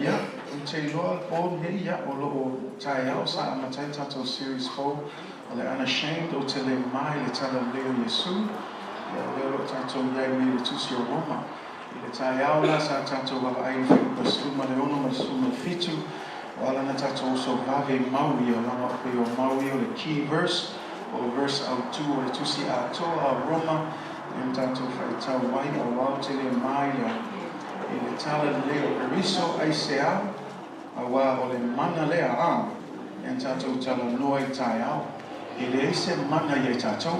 Ya, Taylor, Paul, ya, or Tayao, Matata series 4, or Unashamed, or Tele Mai, Letala Leo Yesu, Leo Tato Yami, Letusio Roma, Letayao, Tato, I think the Suma Leono, Suma Fitu, while Anatato also Vave Maui, or Maui, or the key verse, or verse out 2, or 2 Atua, Roma, and Tato Faita White, or Wautele Maya. Ile tala leo riso aisea awa ole mana lea a entato tala noi taiao ile ise mana ye tato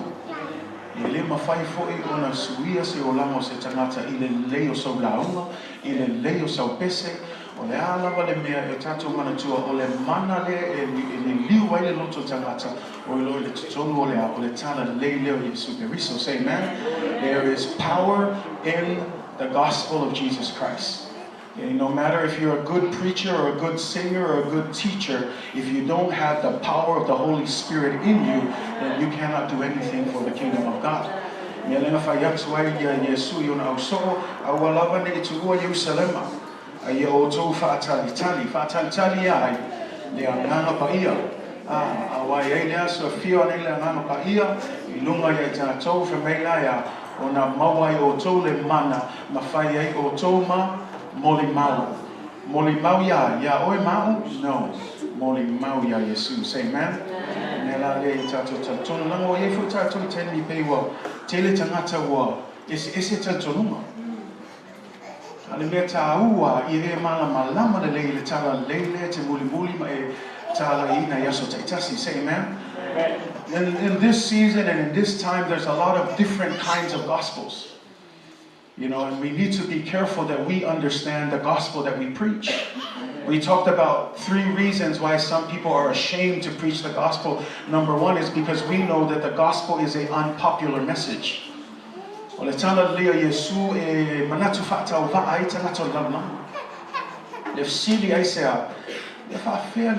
ile mafai foi ona suia se olamo se tanata ile leo so launga ile leo so pese ole ala vale mea e tato mana tua ole mana le e liu ile loto tanata ole le tonu ole tala leo Yesu riso. Say amen. There is power in the gospel of Jesus Christ. Okay, no matter if you're a good preacher or a good singer or a good teacher, if you don't have the power of the Holy Spirit in you, then you cannot do anything for the kingdom of God. Ona mawai o tole mana mafai ai o toma moli mau ya oi mau no moli mau ya Yesu. Say amen. Nela le tato tato lango ye fu tato teni pe wo tele tangata wo ese tato numa ale meta ua ire malamalama le tala le te muli ma e tala ina yaso taitasi. Say amen. In this season and in this time, there's a lot of different kinds of gospels. You know, and we need to be careful that we understand the gospel that we preach. We talked about 3 reasons why some people are ashamed to preach the gospel. Number 1 is because we know that the gospel is an unpopular message. If I fear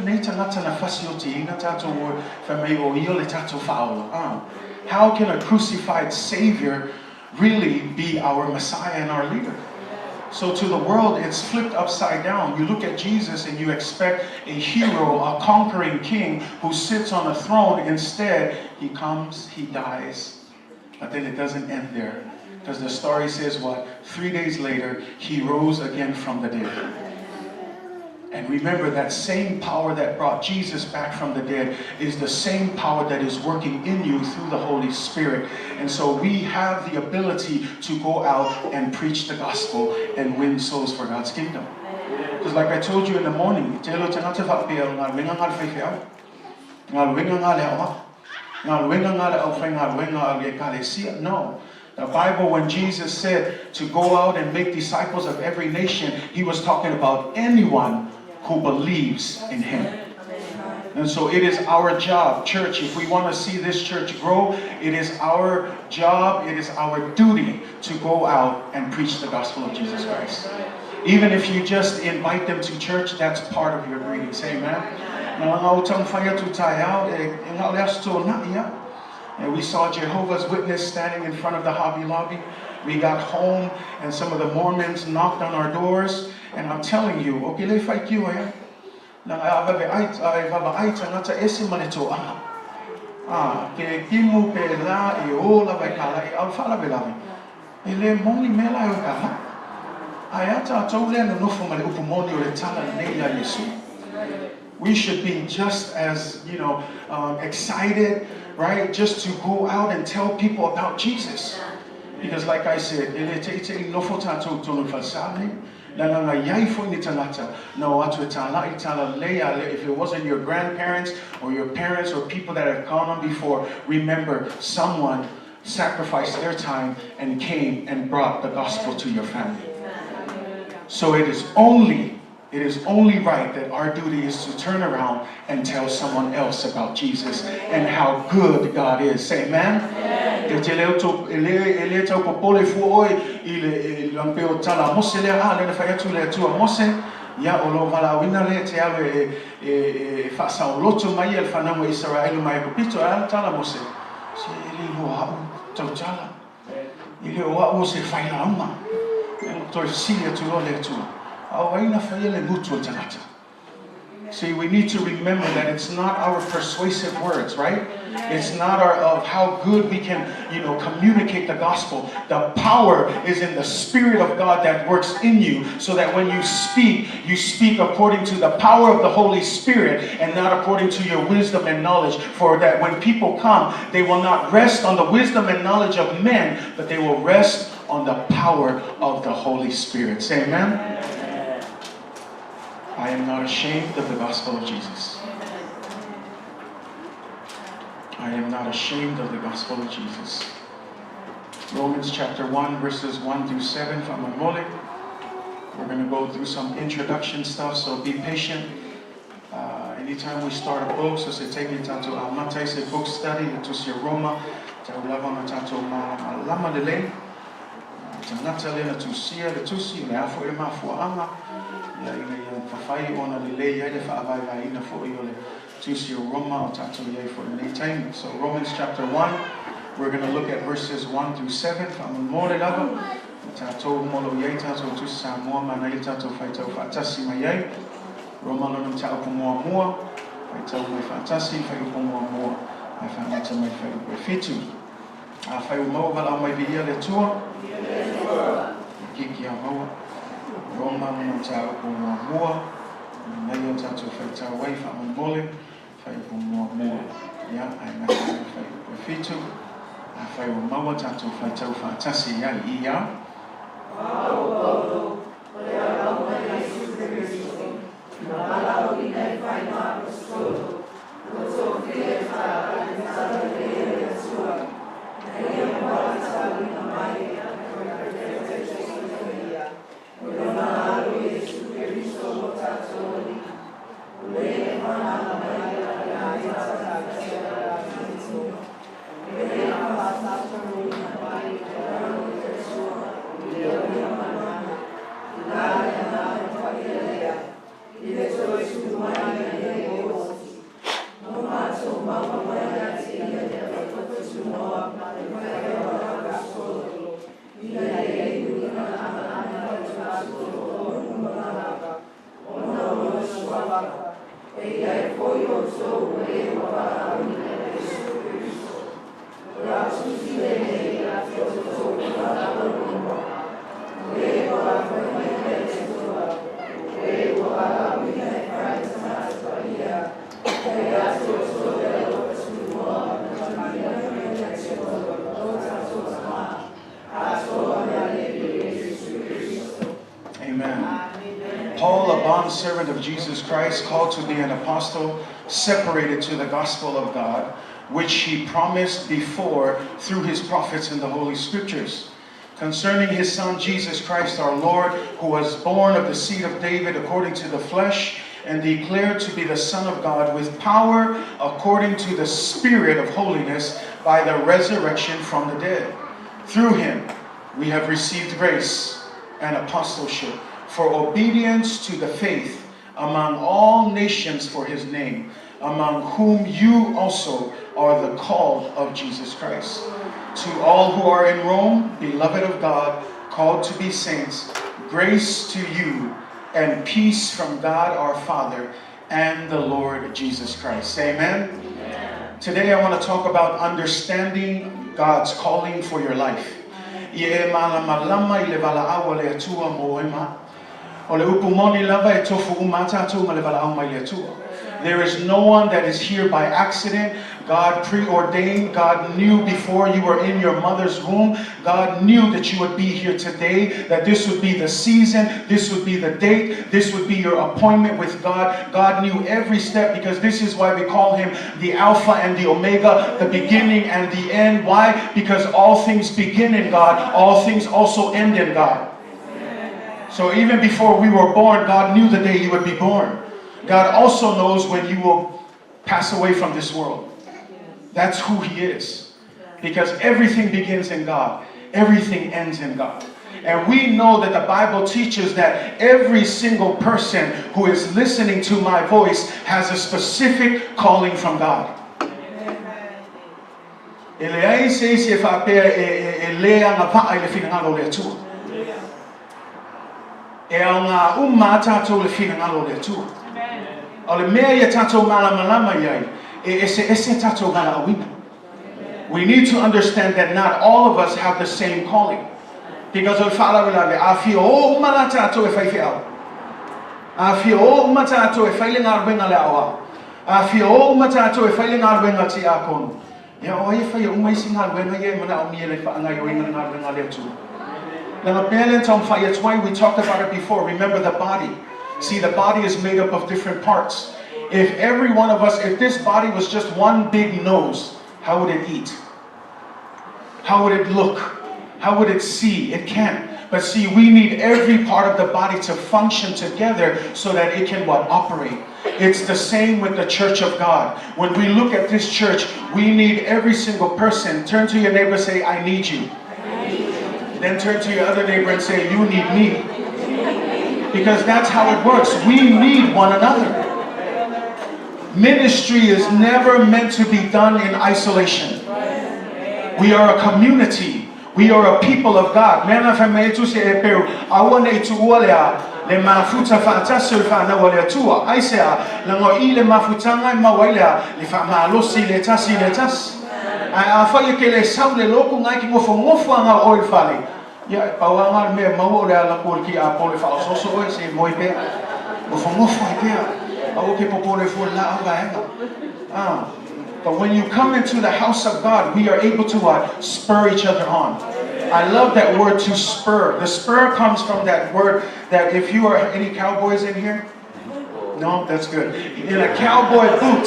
how can a crucified Savior really be our Messiah and our leader? So to the world, it's flipped upside down. You look at Jesus and you expect a hero, a conquering king who sits on a throne. Instead, he comes, he dies. But then it doesn't end there. Because the story says what? 3 days later, he rose again from the dead. And remember, that same power that brought Jesus back from the dead is the same power that is working in you through the Holy Spirit. And so we have the ability to go out and preach the gospel and win souls for God's kingdom. Because like I told you in the morning, no. The Bible, when Jesus said to go out and make disciples of every nation, he was talking about anyone who believes in him. And so it is our job, church, if we want to see this church grow, it is our job, it is our duty to go out and preach the gospel of Jesus Christ. Even if you just invite them to church, that's part of your greeting. Say amen. And we saw Jehovah's Witness standing in front of the Hobby Lobby. We got home and some of the Mormons knocked on our doors. And I'm telling you, we should be just as, excited, right? Just to go out and tell people about Jesus. Because like I said, if it wasn't your grandparents or your parents or people that have gone on before, remember someone sacrificed their time and came and brought the gospel to your family. So it is only right that our duty is to turn around and tell someone else about Jesus and how good God is. Say amen. See, we need to remember that it's not our persuasive words, right? It's not of how good we can, communicate the gospel. The power is in the Spirit of God that works in you, so that when you speak according to the power of the Holy Spirit and not according to your wisdom and knowledge. For that when people come, they will not rest on the wisdom and knowledge of men, but they will rest on the power of the Holy Spirit. Say amen. I am not ashamed of the gospel of Jesus. I am not ashamed of the gospel of Jesus. Romans chapter 1, verses 1 through 7 from Mamole. We're going to go through some introduction stuff, so be patient. Anytime we start a book, so say take me to Matthew say book study, to see Roma, to Lavana to malamalama lele, to Natalina to see the to see the Afu Ema for Ama. Fafai on a lele yede fa avai ina for yole to see Roma tato ye for the time. So Romans chapter 1, we're going to look at verses 1 through 7 from more level. Tato molo ye tato to Samoa manaita to faito fatasi maye. Roma lonum tato more faito my fatasi faito more. I found it to my favorite fitu. I fail more but I might be here the tour. Kiki Ahoa. Roma Montao more, Mayo Tato Feta away from Mole, Faithful more. Yeah, I'm not going to Fitu. I fail Mawa Tato Feta Fatasi Ia. Bondservant of Jesus Christ, called to be an apostle, separated to the gospel of God, which he promised before through his prophets in the Holy Scriptures, concerning his Son Jesus Christ our Lord, who was born of the seed of David according to the flesh, and declared to be the Son of God with power according to the Spirit of holiness by the resurrection from the dead. Through him we have received grace and apostleship for obedience to the faith among all nations for his name, among whom you also are the called of Jesus Christ. To all who are in Rome, beloved of God, called to be saints, grace to you and peace from God our Father and the Lord Jesus Christ. Amen? Amen. Today I want to talk about understanding God's calling for your life. Malamalama vala'au Atua moema. There is no one that is here by accident. God preordained. God knew before you were in your mother's womb. God knew that you would be here today, that this would be the season, this would be the date, this would be your appointment with God. God knew every step, because this is why we call him the Alpha and the Omega, the beginning and the end. Why? Because all things begin in God, all things also end in God. So even before we were born, God knew the day you would be born. God also knows when you will pass away from this world. That's who he is. Because everything begins in God. Everything ends in God. And we know that the Bible teaches that every single person who is listening to my voice has a specific calling from God. E au ngā umma tātou le whina ngalo le tua. O le mea ia tātou malamalama iai, e ese tātou ngala awina. We need to understand that not all of us have the same calling. Because o whaala wila a whio o umma tātou e whaiwhi au. A whio o umma tātou e whaile ngā ruenga le awa. A whio o umma tātou e whaile ngā ruenga ti a kono. Ia o ia whaia umma isi ngā ruenga ia mana o mia le whaanga i o inga ngā ruenga le tua. That's why we talked about it before. Remember the body. See, the body is made up of different parts. If every one of us, if this body was just one big nose, how would it eat? How would it look? How would it see? It can't. But see, we need every part of the body to function together so that it can operate. It's the same with the church of God. When we look at this church, we need every single person. Turn to your neighbor and say, I need you. Then turn to your other neighbor and say, you need me. Because that's how it works. We need one another. Ministry is never meant to be done in isolation. We are a community. We are a people of God. Le mafuta fa'atasu fa'ana wa le atua. Aisea, la ngo I le mafutanga ma waila, le fa'malosi le tasi le tas. A whaia ke le sau le loko ngai ki ngofo anga oi whale. Ia, pauanga mea mau le ala kore ki a pole wha ososo oi se moi pea. Ngofo ai pea. Au ke popole fu la au vaenga. But when you come into the house of God, we are able to spur each other on. I love that word to spur. The spur comes from that word that if you are any cowboys in here? No, that's good. In a cowboy boot.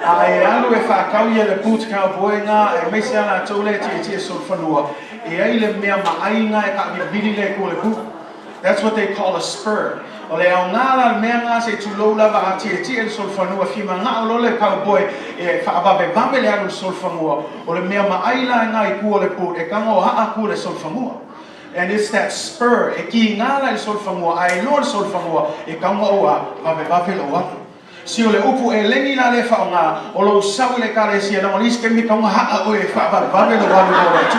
Ai alu e whakau ia le boot cowboy ngā e meisi ana tōle te sol whanua. E ai le mea maainga e ka bibiri le ko le boot. That's what they call a spur. O le au ngāra mea ngā se tu loulava a tie sol whanua whima ngā o lole cowboy e whaababe le alu sol whanua. O le mea maaila ngā I kua le boot e kanga o haa kua le sol whanua. And it's that spur. E ki ngāra I sol whanua, ai lor sol whanua e kanga o a vabe lo watu. Si o le upu e lengi la le whao ngā, o lo sau le kare si ana o liske mi kanga haa o e vabe lo watu lo watu.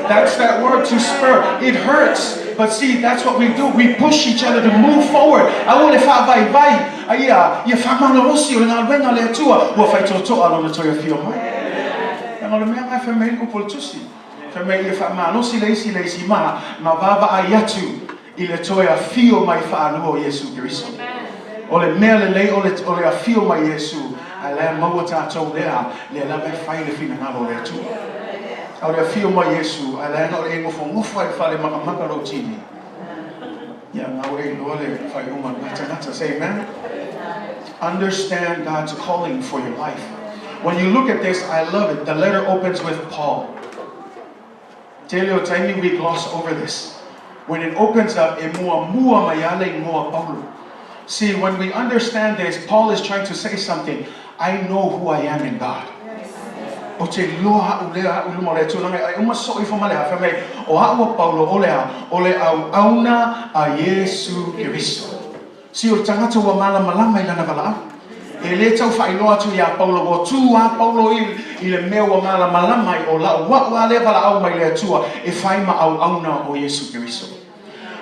That's that word to spur. It hurts. But see, that's what we do. We push each other to move forward. I want to vai vai. Ia whamana osi o ngā wenga le atua. Ua whai totoa lo na toia whio mai. E ngā le mea ngai whamei upo le tusi. Whamei ia whamana osi leisi maha. Ma vava ai atu I le toia whio mai whaanua o Yesu Kiriso. O le mea le lei o le a whio mai Yesu. Ai lea maua tātou lea. Le la mai whai le whina ngalo le atua. Au le whio mai Yesu, ai lea ngau e ngofo ai whale makamaka ro tini. Ia ngau e loa le whai uma ngata. Say amen. Understand God's calling for your life. When you look at this, I love it. The letter opens with Paul. Te leo taimi we gloss over this. When it opens up, e mua maiale ngoa Paulo. See, when we understand this, Paul is trying to say something. I know who I am in God. O te loa ulea uluma le tūlanga ai uma soi whamale hawha mei o haua Paulo o le au auna a Yesu Kiriso. Si o tangata wa malamalama I lana vala'au. E le tau whailoa tu ia Paulo o tū a Paulo I le mea wa malamalama I o lau wa le vala'au mai le atua e whaima au auna o Yesu Kiriso.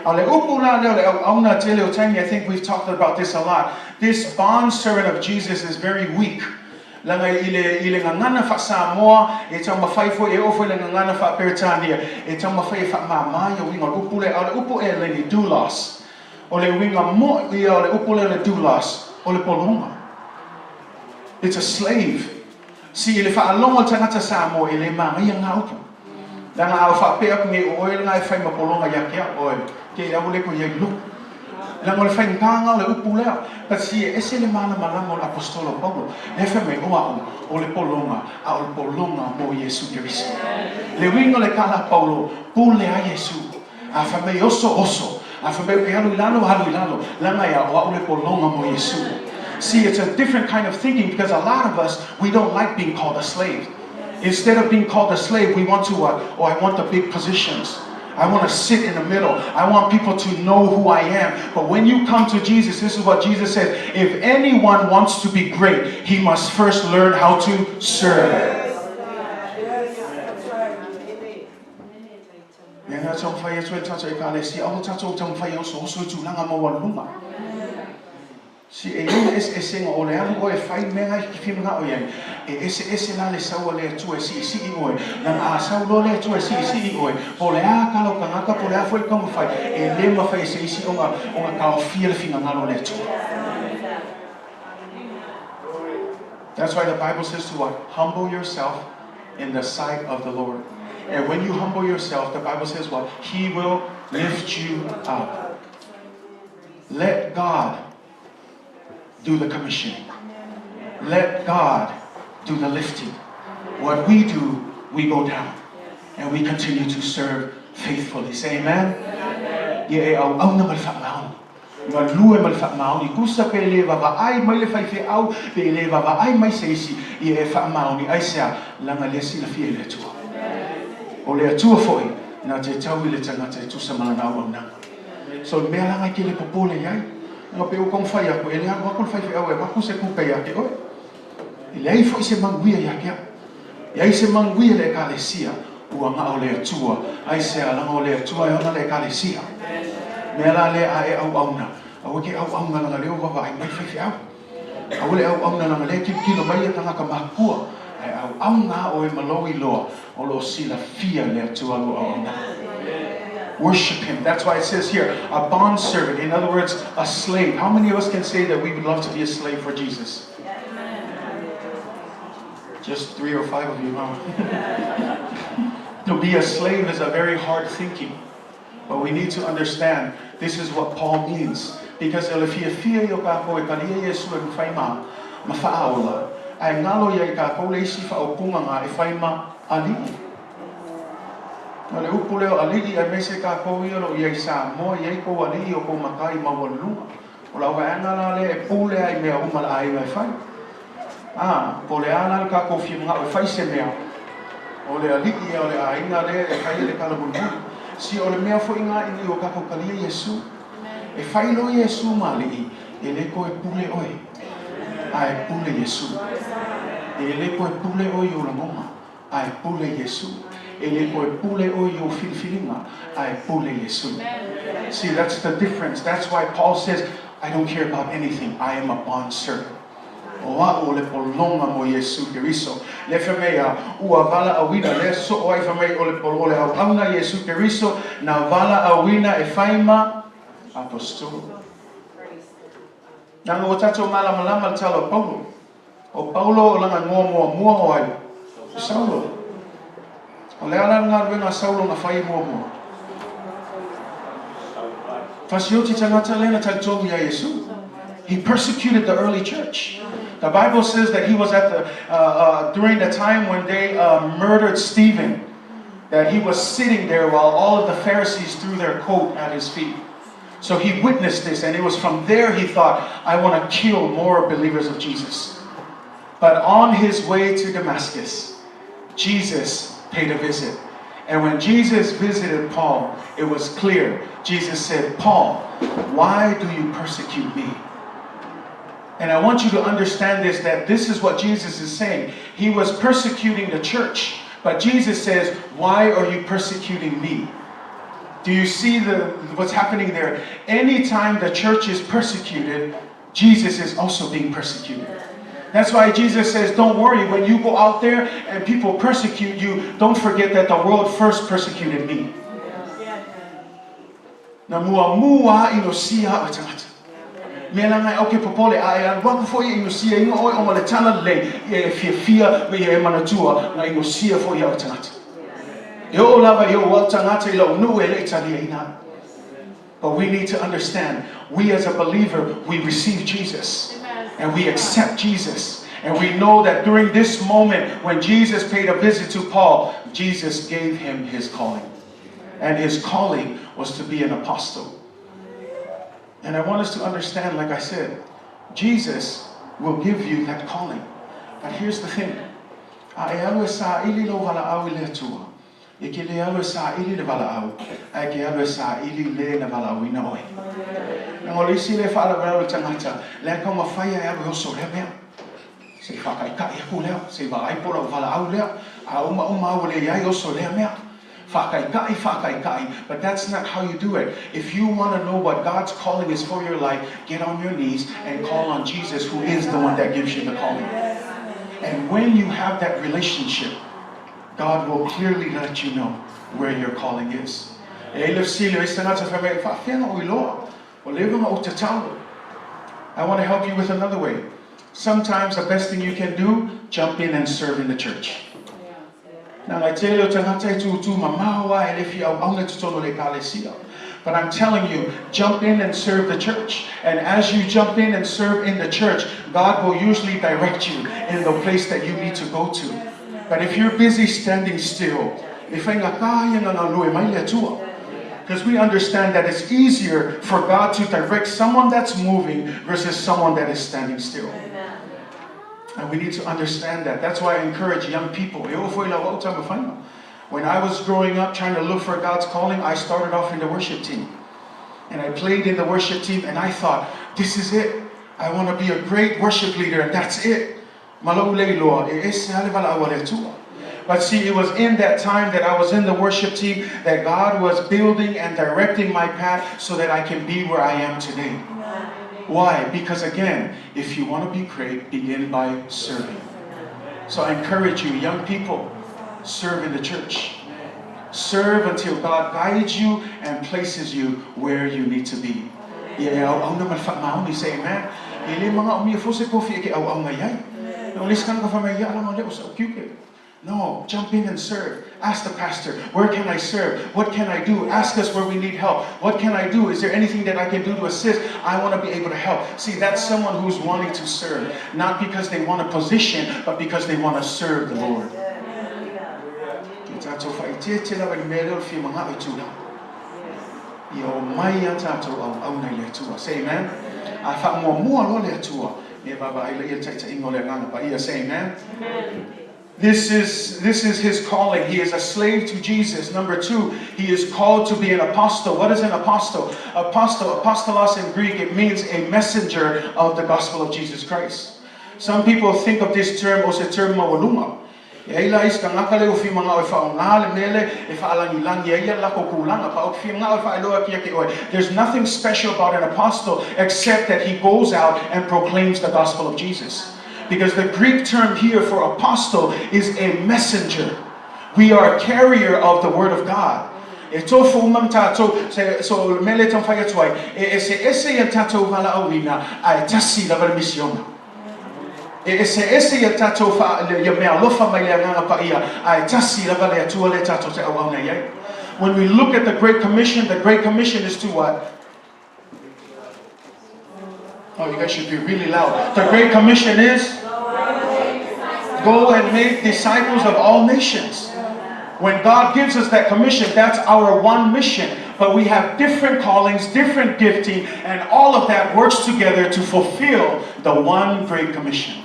A le upu la leo le au auna te leo taimi, I think we've talked about this a lot. This bondservant of Jesus is very weak. Langa I le ngangana wha Samoa, e tau mawhai fo e ofo le ngangana wha Peritania, e tau mawhai wha mamai o winga upu le, o le upu e le ni doulos. O le winga mo I o le upu le doulos, o le polonga. It's a slave. Si I le wha alonga tangata Samoa, I le mangai ngā upu. Langa au wha pea kungi o oe ngai whai ma polonga ya kia oe, ke au le ko yei luku. Langa le whai nganga o le upu lea, but si ese le mana malama o le apostolo Paulo, le whai oa o le polonga, a o le polonga mo Yesu Kiriso. Le winga le kala Paulo, pule a Yesu, a whai oso, a whai ke halu ilalo, langa ia o le polonga mo Yesu. See, it's a different kind of thinking because a lot of us, we don't like being called a slave. Instead of being called a slave, we want to, I want the big positions. I want to sit in the middle. I want people to know who I am. But when you come to Jesus, this is what Jesus said. If anyone wants to be great, he must first learn how to serve. tue tato e kalesia, o tato tau whai o so tūlanga mawalunga. Si e iu ese ngā o le alu o e whai menga I ki whimanga o iai. E ese la le saua le atua si I oe. Nang a sau lo le atua si I oe. Po le a kalau kangaka, po le a fwoi konga whai. E le ma whai se isi o ngā kao fia le whinga ngalo le atua. That's why the Bible says to what? Humble yourself in the sight of the Lord. And when you humble yourself, the Bible says what? He will lift you up. Let God do the commissioning. Let God do the lifting. What we do, we go down. And we continue to serve faithfully. Say amen? Ye au na malwhaamau. Ngā lue malwhaamau ni kusa pe le wawa ai mai le whaiwhi au pe le wawa ai mai seisi I e whaamau ni aisea langa lesi la fie le atua. O le atua foi na te tau I le tangata e tusa malanau au nanga. So mea langa ki le popole iai. Ngā pe o kong whai ako, e lea wakon whaiwhi au e waku se kukai ake oe. I le ai foi se manguia iake. I ai se manguia le kalesia ua ngā o le atua. Ai se a langa o le atua e ona le kalesia. Mea la le a e au auna. Au ke au auna langa leo wawa ai mai whaiwhi au. Au le au auna langa le kilo mai e tangaka mahakua. Ai au auna o e maloi loa. O lo sila fia le atua lo auna. Worship Him. That's why it says here, a bondservant. In other words, a slave. How many of us can say that we would love to be a slave for Jesus? Just 3 or 5 of you, huh? To be a slave is a very hard thinking. But we need to understand this is what Paul means. Because if you feel your kako e kalia Yesu e mwhaima, mawhaaola, ai ngalo ia I kako le isi whaopunga ngā e whaima ali. Ole upu leo alii ai mese ka ko ilo ia sa mo ia ko alii o ko makai mawalunga. Ola wa ana le e pule ai mea uma ai mai fai. Po le ana ka ko finga o fai se mea. Ole alii ole ai na le e kai le kala bunbu. Si ole mea fo inga I o ka ko kalia Yesu. E fai lo Yesu mali e le ko e pule oi. Ai pule Yesu. E le ko e pule oi o la ngoma. Ai pule Yesu. See, that's the difference. That's why Paul says, I don't care about anything. I am a bondservant. Le polonga mo Yesu Keriso. Le femea ua vala awina le so o ai femea o le polole au auna Yesu Keriso na vala awina e faima apostol. Nanga o tato malamalama talo Paulo. O Paulo o langa ngoa mua o ai. Saulo. O le ala ngā ruenga Saulo ngā whai mua mua. Whasioti tangata lena tautongi a Yesu. He persecuted the early church. The Bible says that he was at the during the time when they murdered Stephen, that he was sitting there while all of the Pharisees threw their coat at his feet. So he witnessed this, and it was from there he thought, I want to kill more believers of Jesus. But on his way to Damascus, Jesus paid a visit. And when Jesus visited Paul, it was clear. Jesus said, Paul, why do you persecute me? And I want you to understand this, that this is what Jesus is saying. He was persecuting the church. But Jesus says, why are you persecuting me? Do you see what's happening there? Anytime the church is persecuted, Jesus is also being persecuted. That's why Jesus says, don't worry, when you go out there and people persecute you, don't forget that the world first persecuted me. Na mua mua inosia atangata. Me langa oke popole ai waku foi inosia ingo oi o le tana le e fia me e manatua na inosia foi atangata. Yo lava yo atangata ilo nu ele tali ina. But we need to understand, we as a believer, we receive Jesus. And we accept Jesus. And we know that during this moment when Jesus paid a visit to Paul, Jesus gave him his calling. And his calling was to be an apostle. And I want us to understand, like I said, Jesus will give you that calling. But here's the thing. Ike le alo sa ili le vala'au, ai ke alo sa ili le na vala'au ina oi. Ngo le isi le whaala wala tangata, le kau mawhai ai alo yoso le mea. Se whakaikai aku leo, se wa'ai pora o vala'au leo, a uma au le iai yoso le mea. But that's not how you do it. If you want to know what God's calling is for your life, get on your knees and call on Jesus, who is the one that gives you the calling. And when you have that relationship, God will clearly let you know where your calling is. I want to help you with another way. Sometimes the best thing you can do, jump in and serve in the church. But I'm telling you, jump in and serve the church. And as you jump in and serve in the church, God will usually direct you in the place that you need to go to. But if you're busy standing still, because we understand that it's easier for God to direct someone that's moving versus someone that is standing still. And we need to understand that. That's why I encourage young people. When I was growing up trying to look for God's calling, I started off in the worship team. And I played in the worship team and I thought, this is it. I want to be a great worship leader and that's it. But see, it was in that time that I was in the worship team that God was building and directing my path so that I can be where I am today. Why? Because again, if you want to be great, begin by serving. So I encourage you, young people, serve in the church. Serve until God guides you and places you where you need to be. Say amen. No, jump in and serve. Ask the pastor, where can I serve? What can I do? Ask us where we need help. What can I do? Is there anything that I can do to assist? I want to be able to help. See, that's someone who's wanting to serve. Not because they want a position, but because they want to serve the Lord. Say amen. Say amen. This is his calling. He is a slave to Jesus. Number 2, he is called to be an apostle. What is an apostle? Apostolos in Greek, it means a messenger of the gospel of Jesus Christ. Some people think of this term as a term mawaluma. There's nothing special about an apostle except that he goes out and proclaims the gospel of Jesus. Because the Greek term here for apostle is a messenger. We are a carrier of the word of God. When we look at the Great Commission is to what? Oh, you guys should be really loud. The Great Commission is go and make disciples of all nations. When God gives us that commission, that's our one mission. But we have different callings, different gifting, and all of that works together to fulfill the one Great Commission.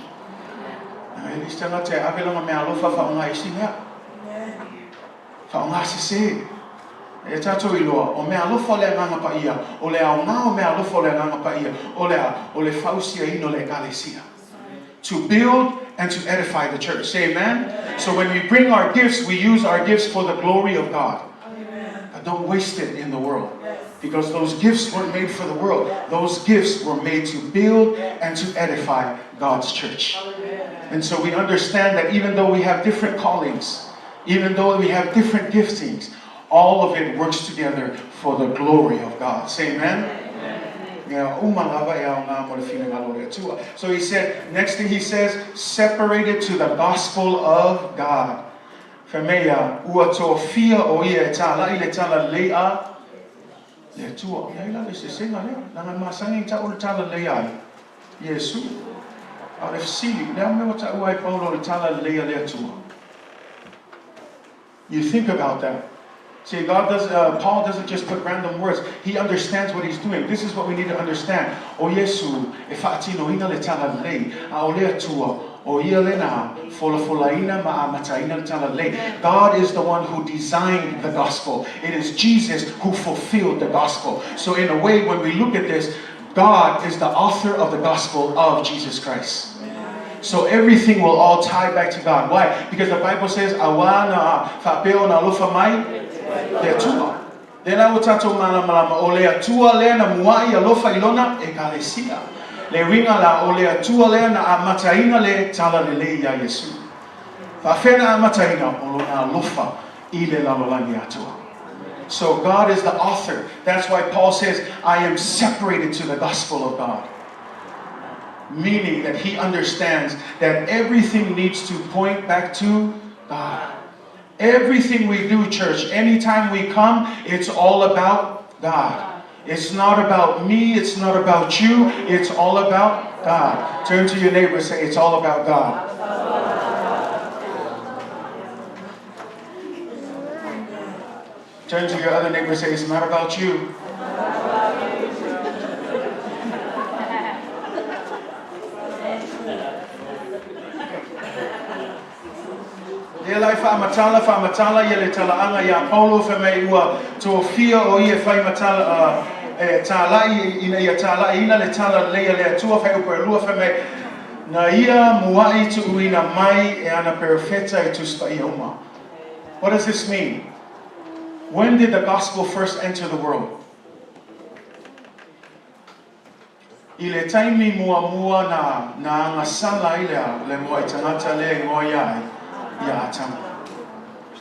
To build and to edify the church. Say amen. So when we bring our gifts, we use our gifts for the glory of God. But don't waste it in the world. Because those gifts weren't made for the world. Those gifts were made to build and to edify God's church. And so we understand that even though we have different callings, even though we have different giftings, all of it works together for the glory of God. Say amen. So he said, next thing he says, separated to the gospel of God. You think about that. See, Paul doesn't just put random words. He understands what he's doing. This is what we need to understand. God is the one who designed the gospel. It is Jesus who fulfilled the gospel. So in a way, when we look at this, God is the author of the gospel of Jesus Christ. So everything will all tie back to God. Why? Because the Bible says, Le atua. Lena o tatou malamalama o le atua lea na muai alofa ilona ekalesia. Le ringa la o le atua lea na amataina le tala le lei ya Yesu. Whawhena amataina o lona alofa I le lalolani atua. So God is the author. That's why Paul says, I am separated to the gospel of God. Meaning that he understands that everything needs to point back to God. Everything we do, church, anytime we come, it's all about God. It's not about me, it's not about you, it's all about God. Turn to your neighbor and say, it's all about God. Turn to your other neighbor and say, it's not about you. Elai whamatala yele talaanga ya Paulo whamei ua tō fia o ia whai matala tālai ina ia tālai ina le tala leia le atua whai upa lua whamei na ia muai tu uina mai e ana perfeta e tu spa ioma. What does this mean? When did the gospel first enter the world? I le taimi mua na ngasala ilea le moa I tangata le ngoa iai.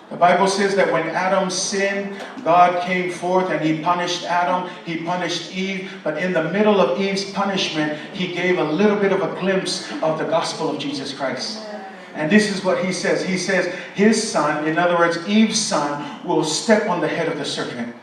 The Bible says that when Adam sinned, God came forth and he punished Adam, he punished Eve, but in the middle of Eve's punishment, he gave a little bit of a glimpse of the gospel of Jesus Christ. And this is what he says. He says his son, in other words, Eve's son, will step on the head of the serpent,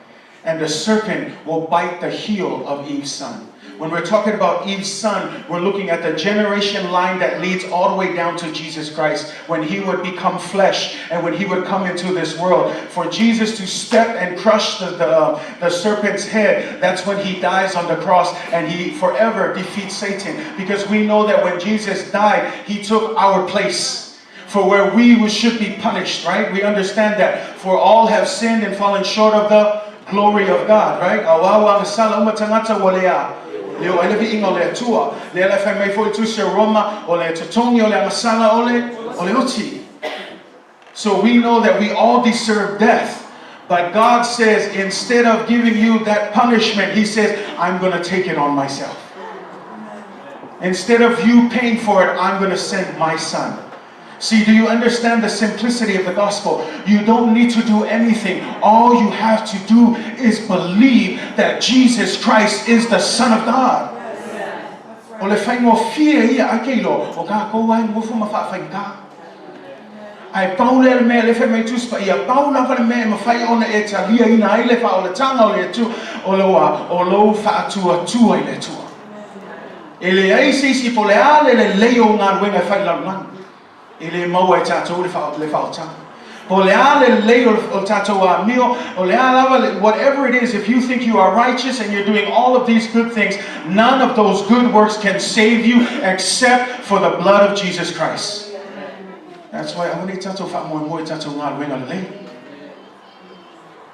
and the serpent will bite the heel of Eve's son. When we're talking about Eve's son, we're looking at the generation line that leads all the way down to Jesus Christ, when he would become flesh and when he would come into this world. For Jesus to step and crush the serpent's head, that's when he dies on the cross and he forever defeats Satan. Because we know that when Jesus died, he took our place for where we should be punished, right? We understand that. For all have sinned and fallen short of the glory of God, right? Leo elevi inga le atua, le elefi mai foi tu se Roma, o le totongi o le amasala o le oti. So we know that we all deserve death. But God says, instead of giving you that punishment, he says, I'm going to take it on myself. Instead of you paying for it, I'm going to send my son. See, do you understand the simplicity of the gospel? You don't need to do anything. All you have to do is believe that Jesus Christ is the Son of God. O le whai ngō fia ia a keilo, o ka kouai ngofu ma whawhai ka. Ai paule le mea le whai mai tuspa ia, paula wale mea ma whai ona e talia ina ai le wha o le tanga o le atu, o lo wha atua tua i le tua. E le aisisi po le ale le leo ngā ruenga whai laulang. Ele mau e tātou le whaotanga. Po le ale leo o tātou a mio, o le alava, whatever it is, if you think you are righteous and you're doing all of these good things, none of those good works can save you except for the blood of Jesus Christ. That's why I want to tātou whamoe moe tātou ngā ruenga lei.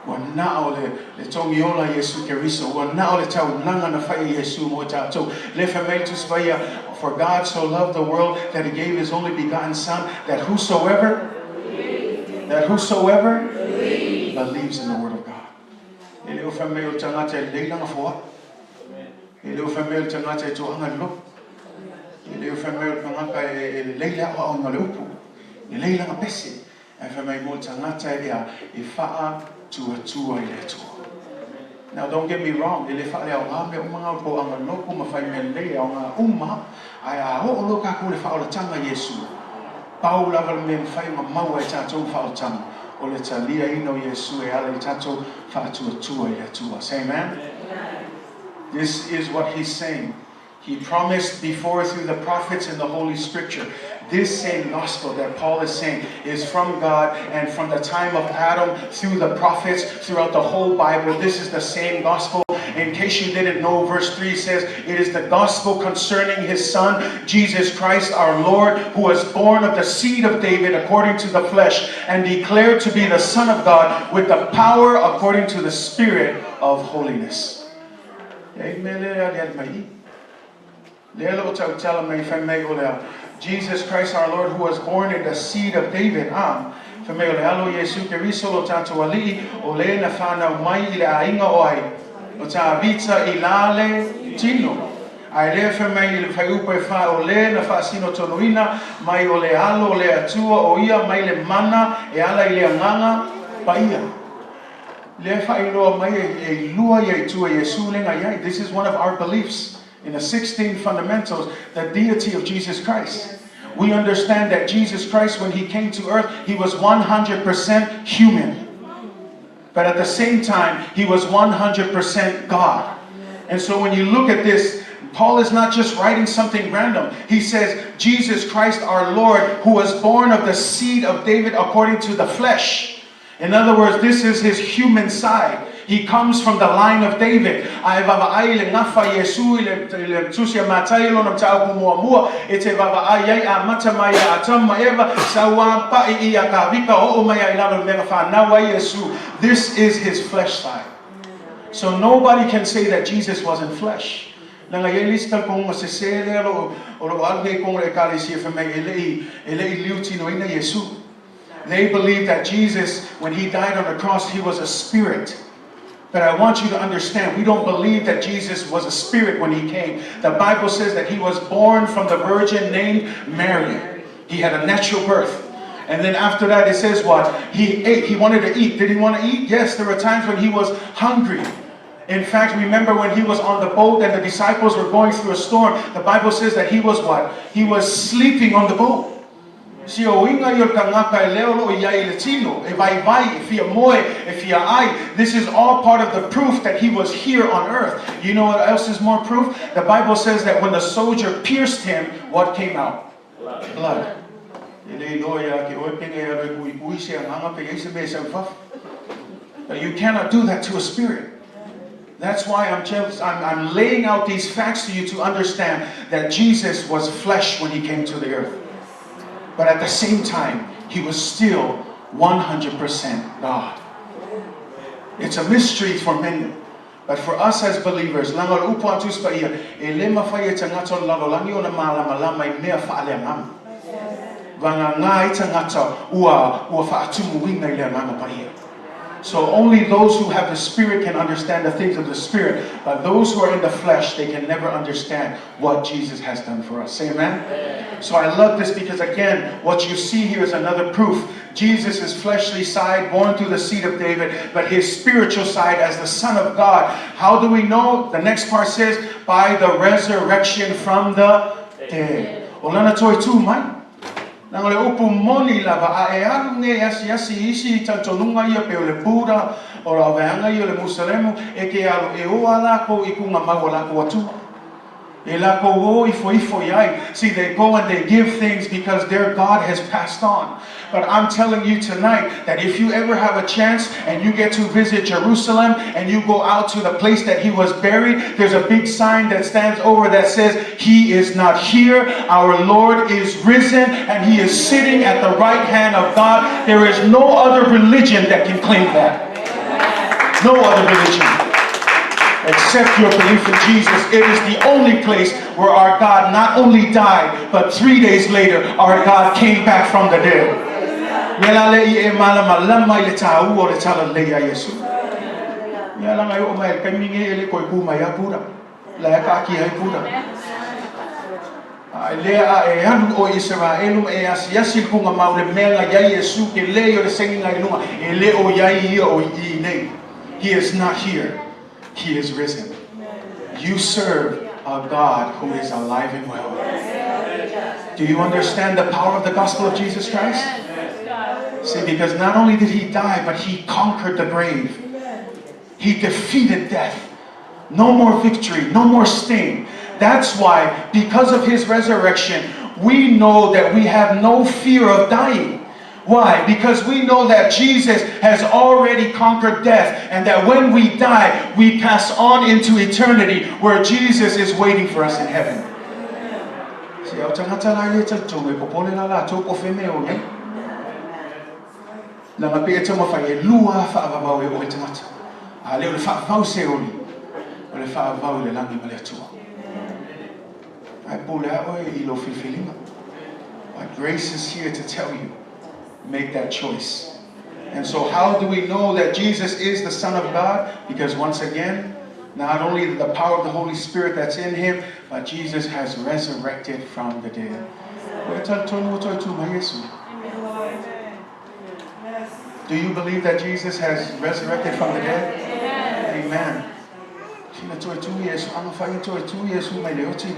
Wa nao le tongi ola Yesu Keriso, wa nao le tau nanga na whai Yesu mo tātou. Le whamei tu spaya, for God so loved the world that he gave his only begotten Son, that whosoever believes in the word of God. Ele o whamei o tangata e leilanga fua. Ele o whamei o tangata e tuanga lo. Ele o whamei o tangata e leila o aunga le upu. E leilanga pesi. E whamei mo tangata e whaa tua i le tua. Now don't get me wrong, ele wha leo ngā me o mga po anga loku ma whai me lea o ngā uma, ai a ho o loka ko le wha o le tanga Yesu. Pau lava le me whai ma maua e tātou wha o tanga, o le talia ino Yesu e ala i tātou wha tua i le tua. Say amen? This is what he's saying. He promised before through the prophets in the Holy Scripture. This same gospel that Paul is saying is from God, and from the time of Adam through the prophets, throughout the whole Bible, this is the same gospel. In case you didn't know, verse 3 says, it is the gospel concerning his Son, Jesus Christ our Lord, who was born of the seed of David according to the flesh, and declared to be the Son of God with the power according to the Spirit of holiness. Jesus Christ our Lord, who was born in the seed of David. me ole alo Yesu ke riso lo tato ali o le na whanau mai I le ainga o ai. O ta vita I lale tino. Ai le fe mai I le whai upe wha o le na whaasino tonuina mai o le alo o le atua o ia mai le mana e ala I le anganga pa ia. Le whai loa mai e lua ia I tua Yesu lenga iai. This is one of our beliefs in the 16 fundamentals, the deity of Jesus Christ. We understand that Jesus Christ, when He came to earth, He was 100% human. But at the same time, He was 100% God. And so when you look at this, Paul is not just writing something random. He says, Jesus Christ our Lord, who was born of the seed of David according to the flesh. In other words, this is His human side. He comes from the line of David. Ai vavaai le ngafa Yesu le tusia matai lo na tau mua e te vavaai ai a mata mai a tama eva sawa pa I a ka vika o mai ai lalo mega fa na wa Yesu. This is His flesh side. So nobody can say that Jesus wasn't flesh. Nanga ye lista kong se sele lo o alge kong le kali si fa mai ele liuti no ina Yesu. They believe that Jesus, when He died on the cross, He was a spirit. But I want you to understand, we don't believe that Jesus was a spirit when He came. The Bible says that He was born from the virgin named Mary. He had a natural birth. And then after that it says what? He ate. He wanted to eat. Did He want to eat? Yes, there were times when He was hungry. In fact, remember when He was on the boat and the disciples were going through a storm, the Bible says that He was what? He was sleeping on the boat. Si o inga yo kangaka leo lo ia latino e vai vai fia moe e fia ai. This is all part of the proof that He was here on earth. You know what else is more proof? The Bible says that when the soldier pierced Him, what came out? Blood. You cannot do that to a spirit. That's why I'm laying out these facts to you to understand that Jesus was flesh when He came to the earth. But at the same time, He was still 100% God. It's a mystery for many. But for us as believers, so only those who have the Spirit can understand the things of the Spirit. But those who are in the flesh, they can never understand what Jesus has done for us. Say amen? Amen. So I love this because again, what you see here is another proof. Jesus' fleshly side, born through the seed of David, but His spiritual side as the Son of God. How do we know? The next part says, by the resurrection from the dead. Olana toi tu mai. Nang le upu moni lava a e alu ne yasi isi tantonunga ia pe o le Buddha o la veanga ia le Musalemu e ke alu e o ala ko I kunga magola ko atu. E la ko o ifo iai. See, they go and they give things because their God has passed on. But I'm telling you tonight that if you ever have a chance and you get to visit Jerusalem and you go out to the place that He was buried, there's a big sign that stands over that says, He is not here. Our Lord is risen and He is sitting at the right hand of God. There is no other religion that can claim that. No other religion. Except your belief in Jesus. It is the only place where our God not only died, but 3 days later, our God came back from the dead. Malamalama le tau o le tala le ya Yesu. Ya la ngai o mai ka mingi ele koi pu mai apura. La ka ki ai pura. Ai le a e anu o Israelu e asiasi kunga mau le mela ya Yesu ke le o le sengi ngai lunga e le o ya I o I nei. He is not here. He is risen. You serve a God who is alive and well. Do you understand the power of the gospel of Jesus Christ? See, because not only did He die, but He conquered the grave. He defeated death. No more victory, no more sting. That's why, because of His resurrection, we know that we have no fear of dying. Why? Because we know that Jesus has already conquered death, and that when we die, we pass on into eternity where Jesus is waiting for us in heaven. Grace is here to tell you make that choice. And so how do we know that Jesus is the Son of God? Because once again, not only the power of the Holy Spirit that's in him, but Jesus has resurrected from the dead. Do you believe that Jesus has resurrected from the dead? Amen.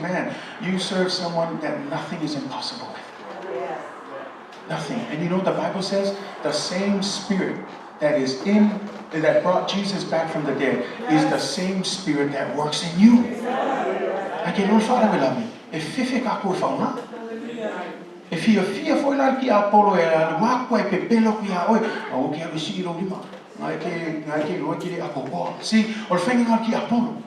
Man, you serve someone that nothing is impossible with. Nothing. And you know what the Bible says? The same Spirit that brought Jesus back from the dead is the same Spirit that works in you. If you fear for like Apollo and walk way pepelo see, or finger like Apollo.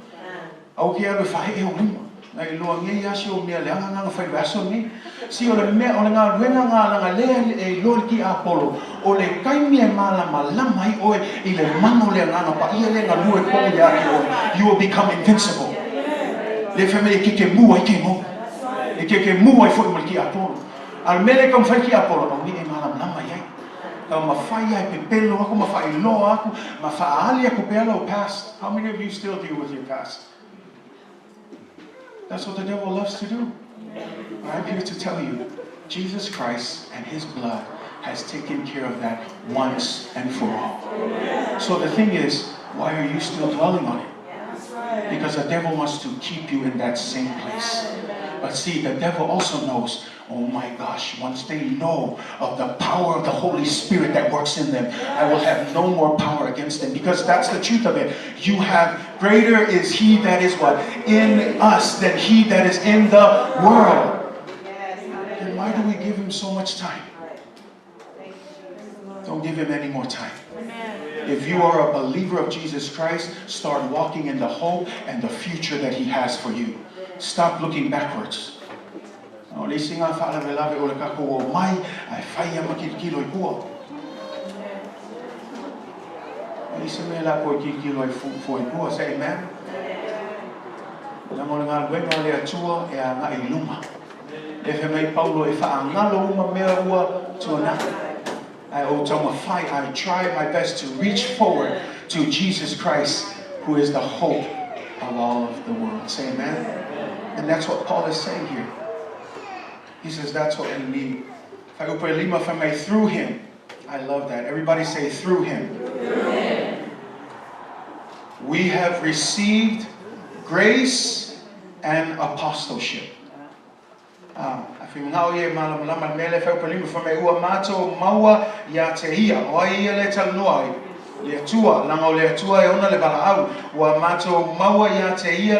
Okay, I will fight him. I know me, she will be a young fight vessel me. See, or a man on a winner, a Lorky Apollo, or a Kaimi malamalama, or a Manoleana, you will become invincible. The family kick a moo, I came home. They kick a moo, I thought Mulki Apollo. I'll make a Faki Apollo, no, we a malamalama. Mafaya pepelo, ako mafailo, ako mafaalia kupelo past. How many of you still deal with your past? That's what the devil loves to do. I'm here to tell you, Jesus Christ and his blood has taken care of that once and for all. So the thing is, why are you still dwelling on it? Because the devil wants to keep you in that same place. But see, the devil also knows, oh my gosh, once they know of the power of the Holy Spirit that works in them, I will have no more power against them. Because that's the truth of it. You have, greater is he that is what? In us than he that is in the world. Then why do we give him so much time? Don't give him any more time. If you are a believer of Jesus Christ, start walking in the hope and the future that he has for you. Stop looking backwards. Say amen. I try my best to reach forward to Jesus Christ, who is the hope of all of the world. Say amen. And that's what Paul is saying here. He says that's what we need. Through him. I love that. Everybody say through him. Through him. We have received grace and apostleship. Le Atua, lango le Atua e ona le vala'au, wa mato maua ia te ia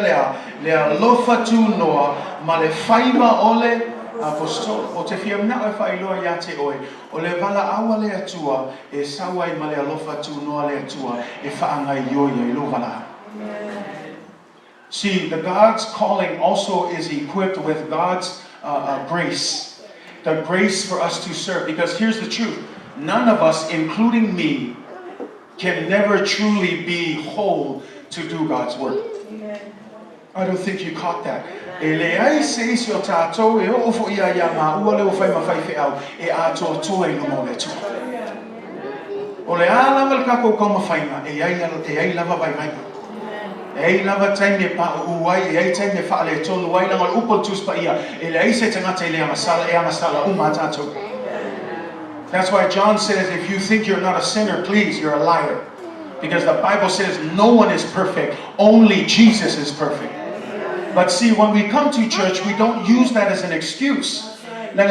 lea lofa tu noa, ma le whaima ole apostol, o te whiamna o whailoa ia te oe, o le vala'au le Atua, e sawai ma le alofa tu noa le Atua, e whaangai ioia I lo vala'au. See, the God's calling also is equipped with God's grace. The grace for us to serve. Because here's the truth. None of us, including me, can never truly be whole to do God's work. I don't think you caught that. That's why John says, if you think you're not a sinner, please, you're a liar. Because the Bible says no one is perfect, only Jesus is perfect. But see, when we come to church, we don't use that as an excuse. No.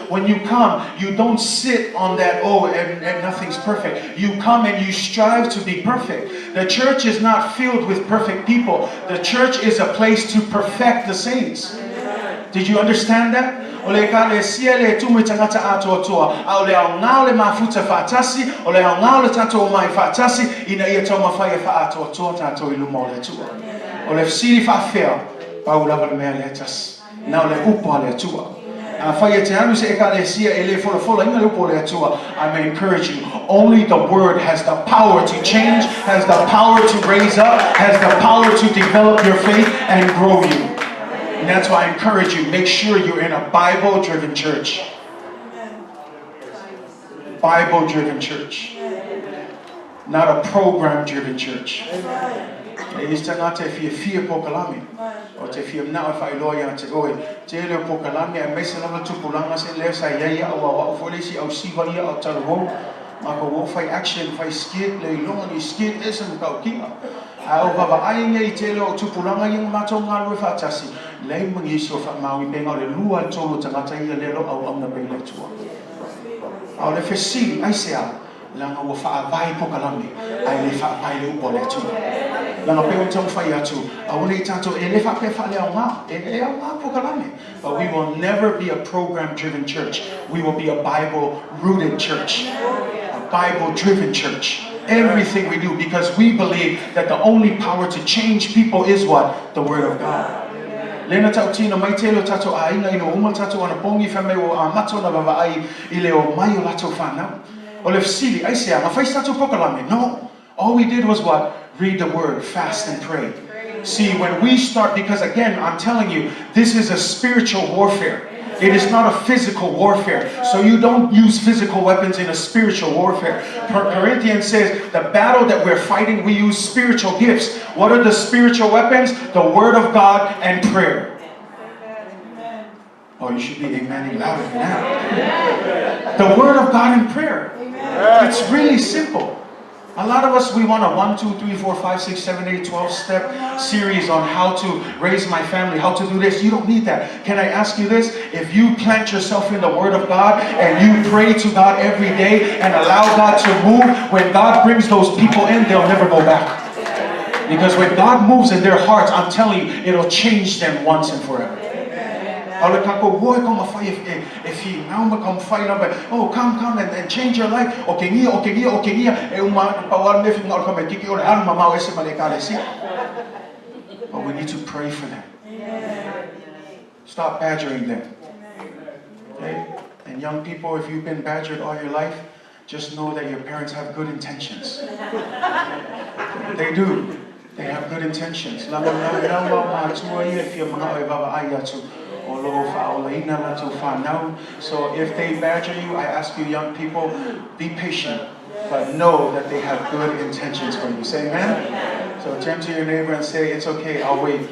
When you come, you don't sit on that, and nothing's perfect. You come and you strive to be perfect. The church is not filled with perfect people. The church is a place to perfect the saints. Did you understand that? I may encourage you. Only the word has the power to change, has the power to raise up, has the power to develop your faith and grow you. And that's why I encourage you, make sure you're in a Bible-driven church. Bible-driven church. Not a program-driven church. If now if I lawyer to go jail pokalami I may say to pulanga say less I ya wa policy au siva ya au tarwo mako wo fai action fai skit le long ni skit ism ka kinga au baba ai ngai telo to pulanga yung mato ngalu fa tasi le mangi so fa mawi pe ngale lua tolo tanga tai le lo au am na pe le tua au le fesi ai se langa wo fa vai pokalami ai le fa pai le upo le tua langa pe o tong fai atu awuni tato ele fa pe fa le nga ele nga pokalami. But we will never be a program driven church. We will be a Bible rooted church, a Bible driven church. Everything we do, because we believe that the only power to change people is what? The Word of God. Lena tautino mai telo tato ainga ino uma tato ana pongi fa me o amato na baba ai ile o mai o lato fa na o le fsili ai se ama fai tato pokalami. No, all we did was what? Read the word, fast and pray. See, when we start, because again, I'm telling you, this is a spiritual warfare. It is not a physical warfare. So you don't use physical weapons in a spiritual warfare. Corinthians says the battle that we're fighting, we use spiritual gifts. What are the spiritual weapons? The Word of God and prayer. Oh, you should be amening louder now. The Word of God and prayer. It's really simple. A lot of us, we want a 1, 2, 3, 4, 5, 6, 7, 8, 12 step series on how to raise my family, how to do this. You don't need that. Can I ask you this? If you plant yourself in the Word of God and you pray to God every day and allow God to move, when God brings those people in, they'll never go back. Because when God moves in their hearts, I'm telling you, it'll change them once and forever. If he now become fight up, oh come and change your life. But we need to pray for them. Stop badgering them. Okay? And young people, if you've been badgered all your life, just know that your parents have good intentions. They do. They have good intentions. So if they badger you, I ask you young people, be patient, but know that they have good intentions for you. Say amen? So turn to your neighbor and say, it's okay, I'll wait.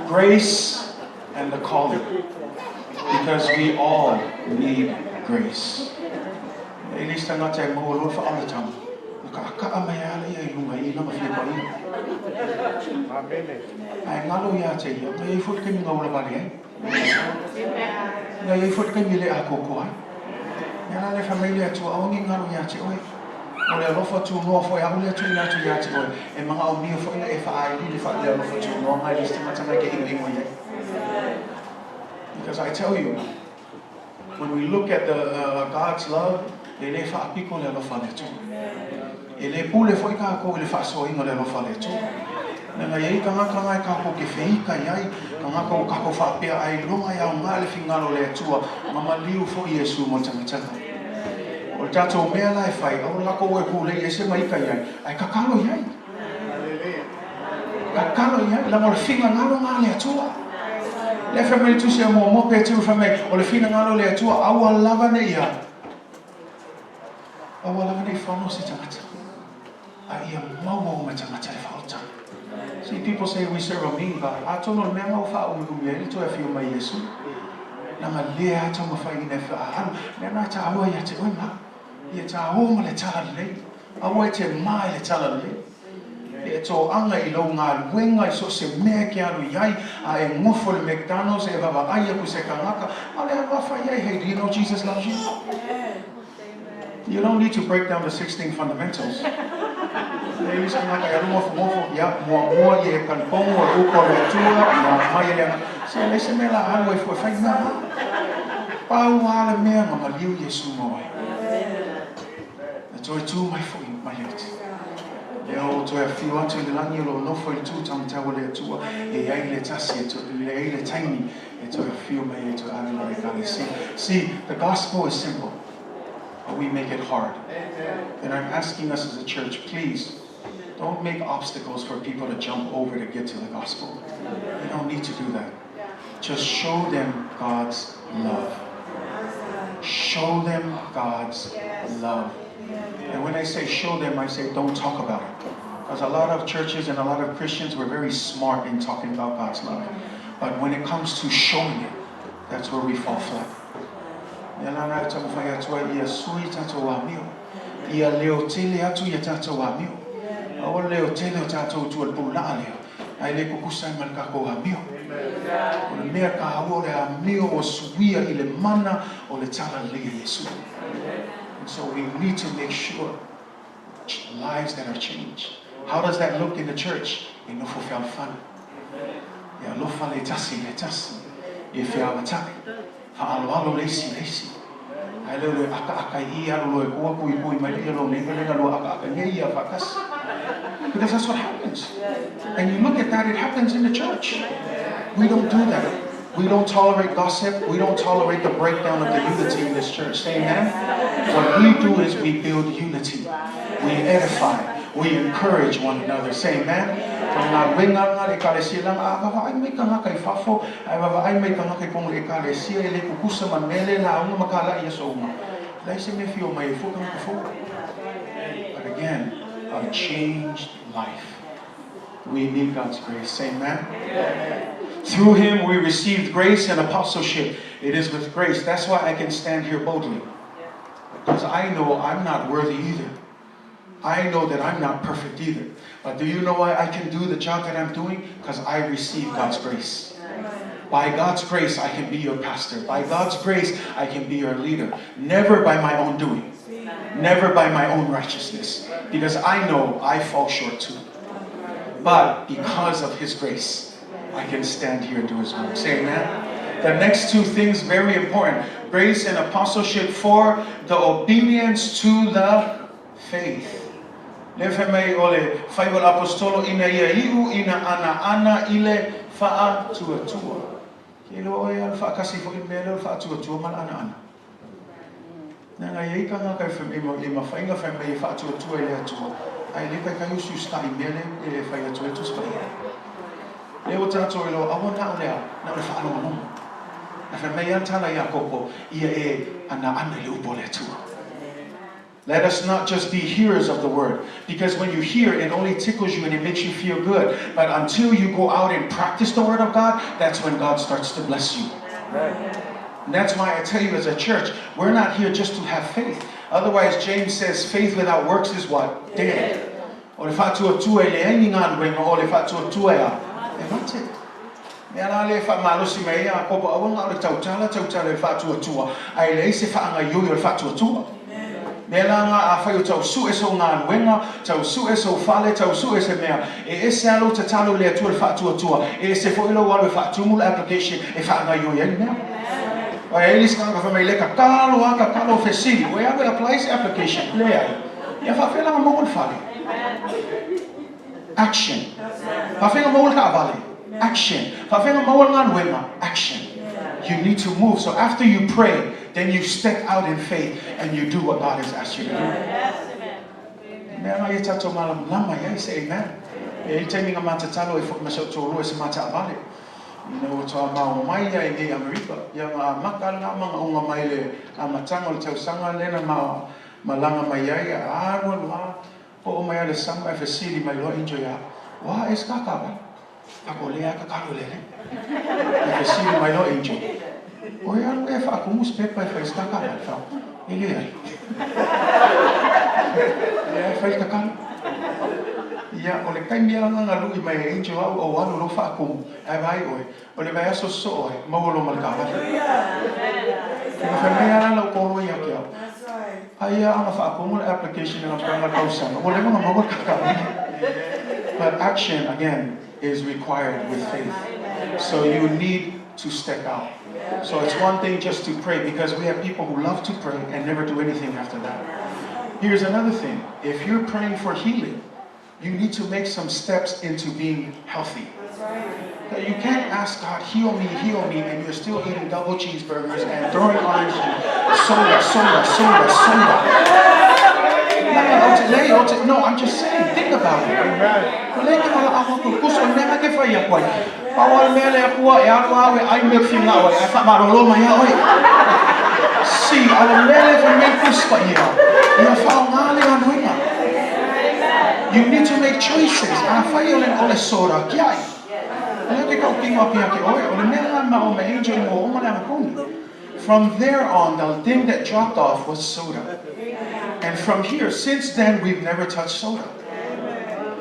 Grace and the calling, because we all need grace. Ilista nga tayo mahulog for all the time. Nakakaamaya ay lumay na maflipa yun. Ay ngalo ya tayo. Nayifot kami nga wala bali eh. Nayifot kami le ako ko. Yana le familia tu awang ngalo ya tayo. Ole lo fo tu no fo ya ole tu ya tu ya tayo. E mga omi fo ina FI ni fa le lo fo tu no ngai lista mata nga ke ingi mo ye. Because I tell you, when we look at the God's love, ele fa apiko le lo fa le tu. Ele pule foi ka ko le fa so ingo le lo fa le tu. Na ye ka nga ka ko ke fei ka yai ka nga ko ka ko fa pe ai lo nga ya nga le fingalo le tu mama liu fo Yesu mo tanga tanga. O tato me la fai o la ko e pule ese mai ka yai ai ka kalo yai. Ka kalo yai la mo finga ngalo nga le tu. Le family tu se mo pe tu family o le finga ngalo le tu awa lava ne ya. See, people say we serve a mean God. I told them, man, I'll follow you. You to a few my Yesu. Now, I lay out on my fire. Then I tell you, I tell you, it's a home, let's tell you. I wait a mile, let's tell you. It's all angry long. I wing, I saw some make out of yai. I am more for the McDonald's. I have a eye who say, Kanaka. I have a fire. Hey, do you know Jesus loves you? You don't need to break down the 16 fundamentals. Ladies and gentlemen, I don't know if more you can go or look on the tour. So listen, I wait for 5 minutes. Power, man, I'm a new Yesu. The Toi tu mai foi mai hit. Leo toi fiu atu le langi lo no foi tu tam tawa le tua e ai le tasi to le tiny e toi fiu mai to ave le kali. See, the gospel is simple, but we make it hard. And I'm asking us as a church, please, don't make obstacles for people to jump over to get to the gospel. You don't need to do that. Just show them God's love. Show them God's love. And when I say show them, I say don't talk about it. Because a lot of churches and a lot of Christians were very smart in talking about God's love. But when it comes to showing it, that's where we fall flat. And so we need to make sure lives that are changed. How does that look in the church? In no fulfill fun. Yeah, lo fa le tasi. If you have a time, fa alo lesi. Ai le aka I alo ko pui mai le lo le lo aka ngai ya fa kas. Because that's what happens. And you look at that, it happens in the church. We don't do that. We don't tolerate gossip. We don't tolerate the breakdown of the unity in this church. Say amen? What we do is we build unity. We edify. We encourage one another. Say amen? But again, a changed life. We need God's grace. Say amen? Through him we received grace and apostleship. It is with grace. That's why I can stand here boldly. Because I know I'm not worthy either. I know that I'm not perfect either. But do you know why I can do the job that I'm doing? Because I receive God's grace. By God's grace, I can be your pastor. By God's grace, I can be your leader. Never by my own doing. Never by my own righteousness. Because I know I fall short too. But because of his grace, I can stand here and do his work. Say amen? The next two things, very important. Grace and apostleship for the obedience to the faith. Lefemei ole faiwal apostolo ina ia iu ina ana ile fa'a tua. Kilo oe al fa'a kasi fo imele fa'a tua mal ana. Nanga ia ika nga kai feme ima fainga feme fa'a tua ile atua. Ai le kai kayu susta imele ile fa'a tua sta. Leo tato ilo awona olea na ole fa'a no. Na feme ia tala ia koko ia ana ile upole tua. Let us not just be hearers of the word, because when you hear, it only tickles you and it makes you feel good. But until you go out and practice the word of God, that's when God starts to bless you. And that's why I tell you as a church, we're not here just to have faith. Otherwise, James says faith without works is what? Dead. Or if I to a two or if I to a two that's it. Nela le fa malusi mai a ko ba wanga le tautala fa tu tua ai le se fa nga yo fa tu tua nela nga a fa tau su e so nga wenga tau su e so fale tau su e se mea e ese alo te talo le tu fa tu tua e se fo ilo wa fa tu mul application e fa nga yo ye mea ai elis ka fa mai le ka kalo fesili we have apply application le ai ya fa fela mo mul fale action fa fela mo mul ka vale action. Action. You need to move. So after you pray, then you step out in faith and you do what God has asked you to do. Amen. Say amen. Ako lea ka karo lele. If see my law angel. O ya no e fa como spek pa fa ska ka fa. Ele ai. Ya fa ka kan. Ya o le kai mia nga lu i mai angel o wa lo fa como. Ai vai oi. O le vai so so oi. Ma lo mal ka. Ka fa mea la ko lo ya kia. Ai ya ana fa como application na pa na kausa. O le ma ma ka. But action again is required with faith. So you need to step out. So it's one thing just to pray, because we have people who love to pray and never do anything after that. Here's another thing. If you're praying for healing, you need to make some steps into being healthy. You can't ask God, heal me, and you're still eating double cheeseburgers and throwing orange soda. No, I'm just saying, think about it. You need to make choices. From there on, the thing that dropped off was soda. And from here, since then, we've never touched soda.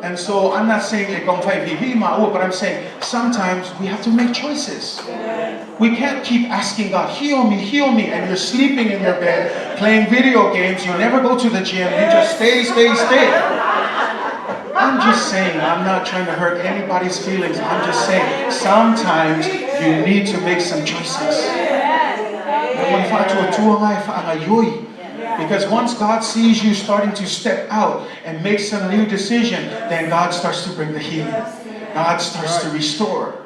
And so I'm not saying but I'm saying sometimes we have to make choices. We can't keep asking God, heal me, and you're sleeping in your bed, playing video games, you never go to the gym, you just stay. I'm just saying, I'm not trying to hurt anybody's feelings. I'm just saying, sometimes you need to make some choices. Because once God sees you starting to step out and make some new decision, then God starts to bring the healing. God starts to restore.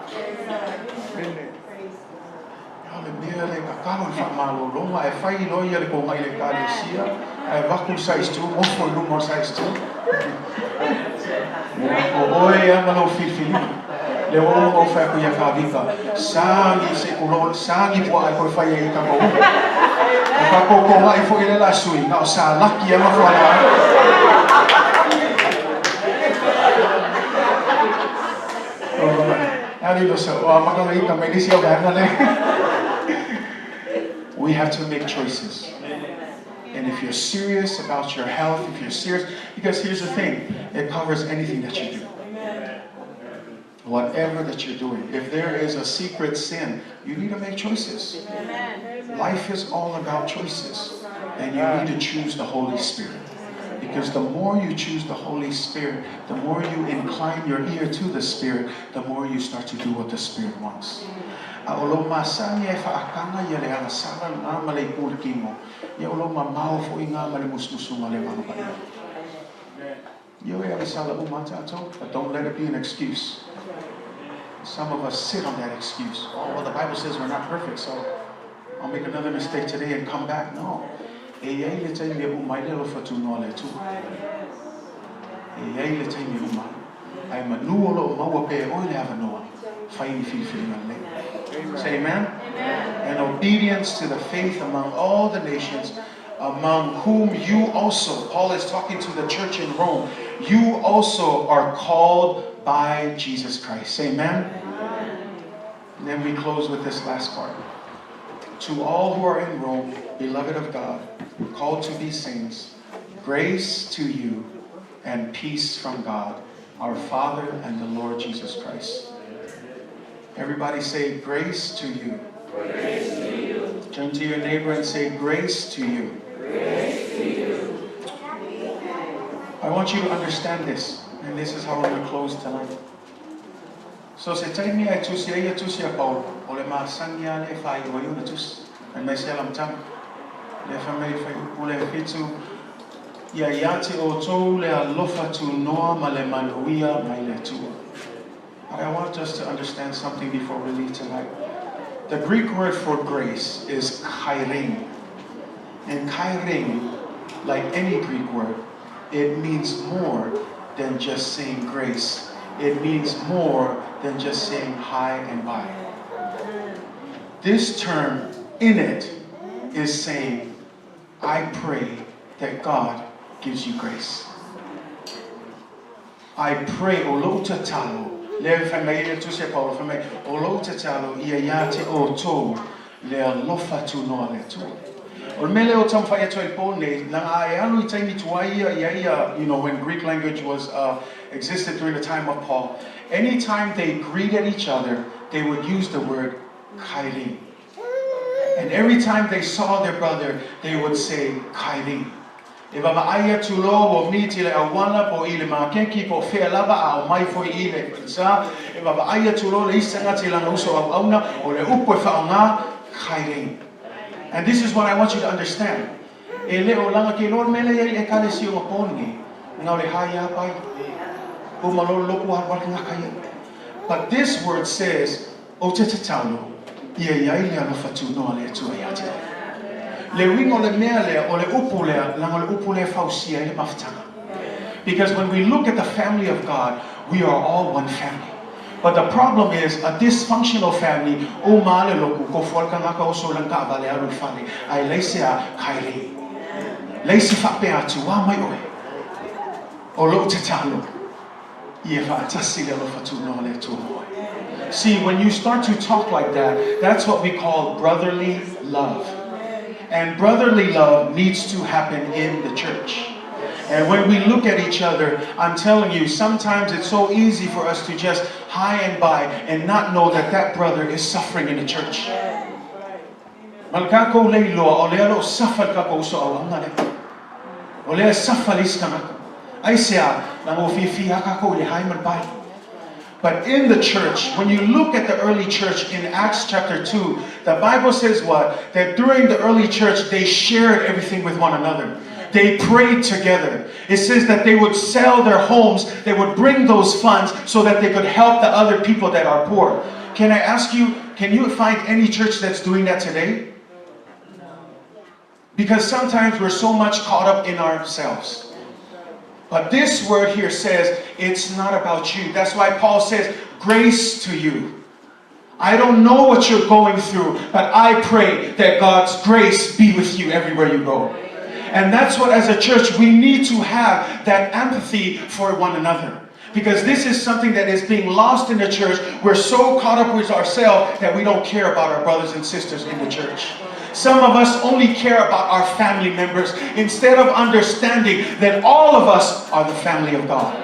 We have to make choices. And if you're serious about your health, if you're serious, because here's the thing, it covers anything that you do. Whatever that you're doing. If there is a secret sin, you need to make choices. Life is all about choices. And you need to choose the Holy Spirit. Because the more you choose the Holy Spirit, the more you incline your ear to the Spirit, the more you start to do what the Spirit wants. But don't let it be an excuse. Some of us sit on that excuse. Oh, well, the Bible says we're not perfect, so I'll make another mistake today and come back. No. Say amen? And obedience to the faith among all the nations, among whom you also, Paul is talking to the church in Rome, you also are called by Jesus Christ. Amen? And then we close with this last part. To all who are in Rome, beloved of God, called to be saints, grace to you and peace from God, our Father and the Lord Jesus Christ. Everybody say, grace to you. Grace to you. Turn to your neighbor and say, grace to you. Grace to you. I want you to understand this, and this is how we're going to close tonight. So se taimi ai tusia Paul, ole ma sangia le fai o yuna tus, and me selam tam, le famei fai ule fitu, ia yati o tou le alofa tu noa ma le manuia mai le tua. But I want us to understand something before we leave tonight. The Greek word for grace is kairein. And kairein, like any Greek word, it means more than just saying grace. It means more than just saying hi and bye. This term, in it, is saying, I pray that God gives you grace. I pray, olota talo, le famiglia tu se Paolo famiglia, olota talo iayati o to le alofa tu no le tu. Or mele o tam faya to el pone na ayalu itaimi tuaia iaia, you know, when Greek language was existed during the time of Paul. Anytime they greeted each other, they would use the word kairin. And every time they saw their brother, they would say kairin. E baba aya tulo o miti le awana po ile ma kenki po fe lava au mai fo ile sa e baba aya tulo le isanga tila uso au auna o le upo fa nga kairin. And this is what I want you to understand. E leo langa ke lor mele e kale si o poni. Ngau le haya pai. O malolo loku harwar ngakaya. But this word says, o te talo, ia ia ile alo fatu no ale tu ia te. Le wingo le mea le o le upu lea, langa le upu lea fausia ile maftanga. Because when we look at the family of God, we are all one family. But the problem is a dysfunctional family. O male loku ko folka ngaka o so lanka vale alu fale. Ai leise a kaile. Leise fa pe atu wa mai oe. O lo te talo. Ia fa tasi le lo fatu no le tu moe. See, when you start to talk like that, that's what we call brotherly love. And brotherly love needs to happen in the church. And when we look at each other, I'm telling you, sometimes it's so easy for us to just high and by and not know that that brother is suffering in the church. Malkako leiloa, olealo suffer kako so awangale. Olea sufferis kanako. Aisea, namo fifi akako le haiman bai. But in the church, when you look at the early church in Acts chapter 2, the Bible says what? That during the early church, they shared everything with one another. They prayed together. It says that they would sell their homes. They would bring those funds so that they could help the other people that are poor. Can I ask you, can you find any church that's doing that today? Because sometimes we're so much caught up in ourselves. But this word here says, it's not about you. That's why Paul says, grace to you. I don't know what you're going through, but I pray that God's grace be with you everywhere you go. And that's what, as a church, we need to have that empathy for one another. Because this is something that is being lost in the church. We're so caught up with ourselves that we don't care about our brothers and sisters in the church. Some of us only care about our family members instead of understanding that all of us are the family of God.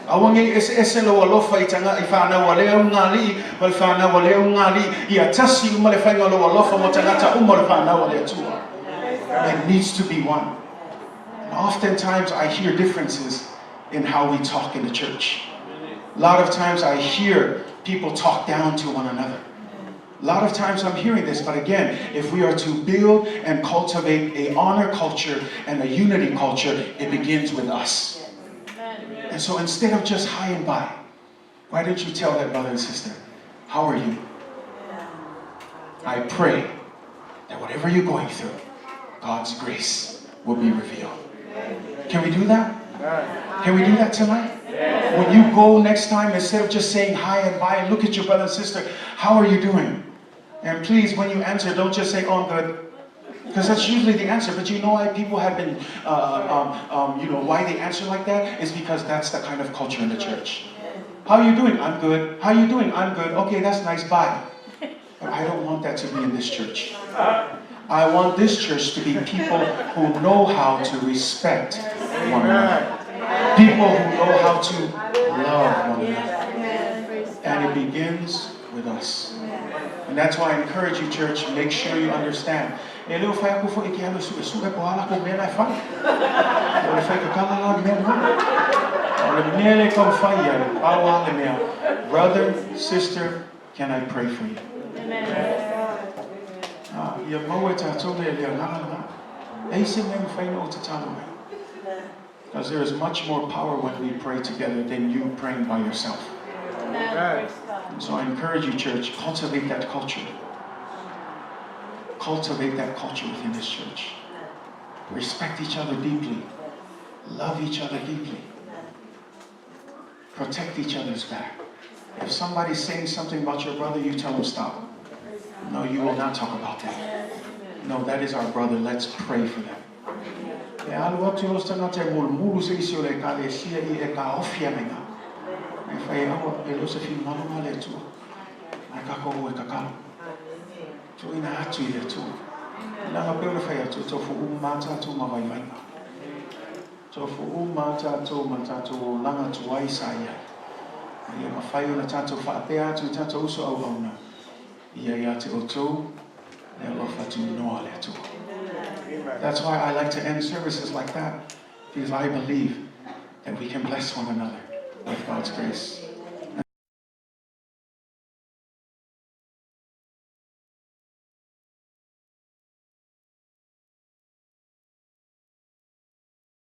Awangi eselo alofa itanga ifana wale ungali walfana wale ungali ia tasi umale fanga lo alofa motangata umorfana wale Atua. It needs to be one. And oftentimes I hear differences in how we talk in the church. A lot of times I hear people talk down to one another. A lot of times I'm hearing this, but again, if we are to build and cultivate an honor culture and a unity culture, it begins with us. And so instead of just high and by, why don't you tell that brother and sister, how are you? I pray that whatever you're going through, God's grace will be revealed. Can we do that? Can we do that tonight? When you go next time, instead of just saying hi and bye, look at your brother and sister, how are you doing? And please, when you answer, don't just say, oh, I'm good. Because that's usually the answer. But you know why people have been, why they answer like that? Is because that's the kind of culture in the church. How are you doing? I'm good. How are you doing? I'm good. Okay, that's nice. Bye. But I don't want that to be in this church. I want this church to be people who know how to respect one another. People who know how to love one another. And it begins with us. And that's why I encourage you, church, make sure you understand. If brother, sister, can I pray for you? Because there is much more power when we pray together than you praying by yourself. And so I encourage you, church, cultivate that culture. Cultivate that culture within this church. Respect each other deeply. Love each other deeply. Protect each other's back. If somebody's saying something about your brother, you tell them stop. No, you will not talk about that. No, that is our brother. Let's pray for them. So ina atu ile tu. Langa pele faya tu tofu umata tu mavaimanga. Tofu umata tu matatu langa tu waisaya. Ia mafayo na tato fa apea tu tato uso au hauna. Ia yate oto le lofa tu noa le tu. That's why I like to end services like that, because I believe that we can bless one another with God's grace.